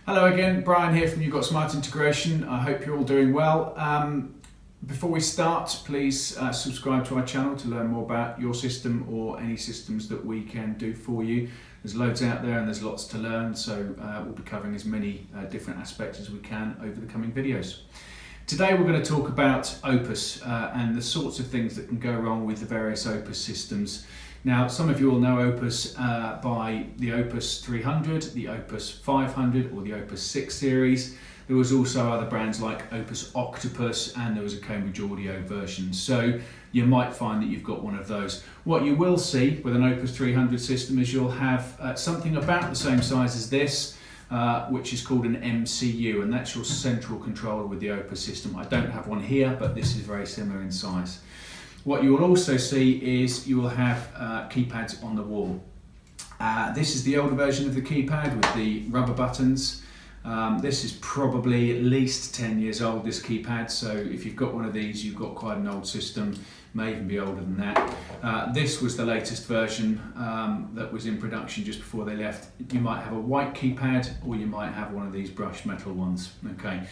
Hello again, Brian here from You've Got Smart Integration. I hope you're all doing well. Before we start, please subscribe to our channel to learn more about your system or any systems that we can do for you. There's loads out there and there's lots to learn, so we'll be covering as many different aspects as we can over the coming videos. Today we're going to talk about Opus and the sorts of things that can go wrong with the various Opus systems. Now, some of you will know Opus by the Opus 300, the Opus 500 or the Opus 6 series. There was also other brands like Opus Octopus, and there was a Cambridge Audio version. So you might find that you've got one of those. What you will see with an Opus 300 system is you'll have something about the same size as this, which is called an MCU, and that's your central controller with the Opus system. I don't have one here, but this is very similar in size. What you will also see is you will have keypads on the wall. This is the older version of the keypad with the rubber buttons. This is probably at least 10 years old, this keypad, so if you've got one of these, you've got quite an old system, may even be older than that. This was the latest version that was in production just before they left. You might have a white keypad or you might have one of these brushed metal ones. Okay,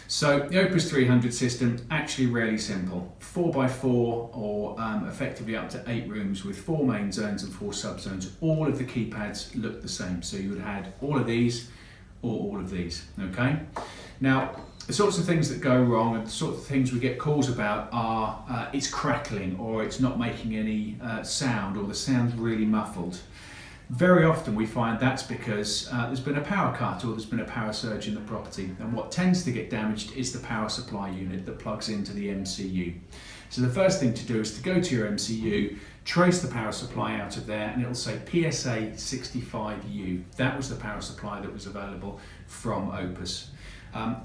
so the Opus 300 system, actually really simple. 4x4 or effectively up to 8 rooms with 4 main zones and 4 subzones. All of the keypads look the same, so you would have all of these or all of these, okay? Now, the sorts of things that go wrong and the sorts of things we get calls about are it's crackling or it's not making any sound or the sound's really muffled. Very often we find that's because there's been a power cut or there's been a power surge in the property, and what tends to get damaged is the power supply unit that plugs into the MCU. So the first thing to do is to go to your MCU, trace the power supply out of there, and it'll say PSA 65U. That was the power supply that was available from Opus.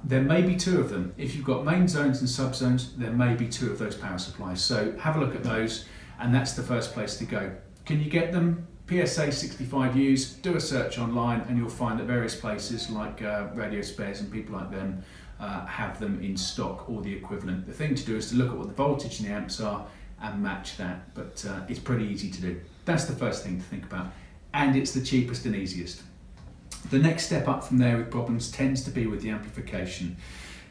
There may be 2 of them. If you've got main zones and subzones, there may be 2 of those power supplies. So have a look at those, and that's the first place to go. Can you get them? PSA 65Us, do a search online and you'll find that various places like Radio Spares and people like them have them in stock or the equivalent. The thing to do is to look at what the voltage and the amps are and match that, but it's pretty easy to do. That's the first thing to think about, and it's the cheapest and easiest. The next step up from there with problems tends to be with the amplification,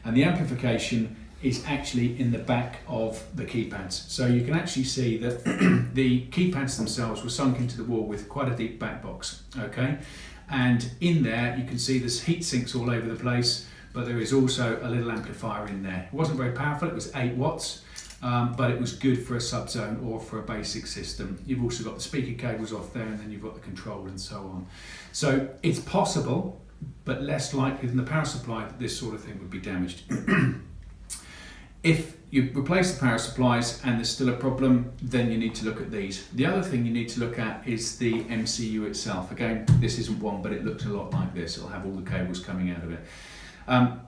and the amplification is actually in the back of the keypads. So you can actually see that the keypads themselves were sunk into the wall with quite a deep back box, okay? And in there you can see there's heat sinks all over the place, but there is also a little amplifier in there. It wasn't very powerful, it was 8 watts, but it was good for a subzone or for a basic system. You've also got the speaker cables off there, and then you've got the control and so on. So it's possible, but less likely than the power supply that this sort of thing would be damaged. If you replace the power supplies and there's still a problem, then you need to look at these. The other thing you need to look at is the MCU itself. Again, this isn't one, but it looks a lot like this. It'll have all the cables coming out of it.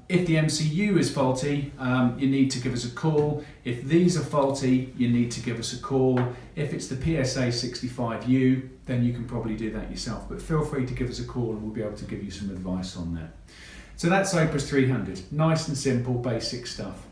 If the MCU is faulty, you need to give us a call. If these are faulty, you need to give us a call. If it's the PSA 65U, then you can probably do that yourself, but feel free to give us a call and we'll be able to give you some advice on that. So that's Opus 300, nice and simple, basic stuff.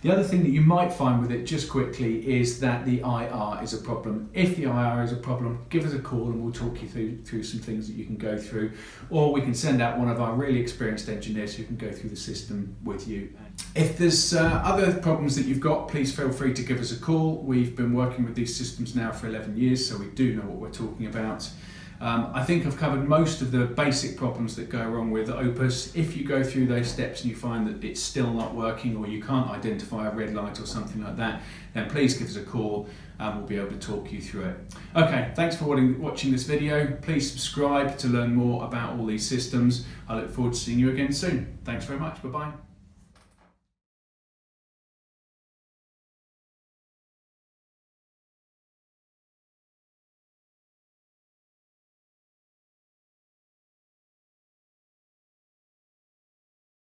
The other thing that you might find with it, just quickly, is that the IR is a problem. If the IR is a problem, give us a call and we'll talk you through some things that you can go through, or we can send out one of our really experienced engineers who can go through the system with you. If there's other problems that you've got, please feel free to give us a call. We've been working with these systems now for 11 years, so we do know what we're talking about. I think I've covered most of the basic problems that go wrong with Opus. If you go through those steps and you find that it's still not working or you can't identify a red light or something like that, then please give us a call and we'll be able to talk you through it. Okay, thanks for watching this video. Please subscribe to learn more about all these systems. I look forward to seeing you again soon. Thanks very much. Bye-bye.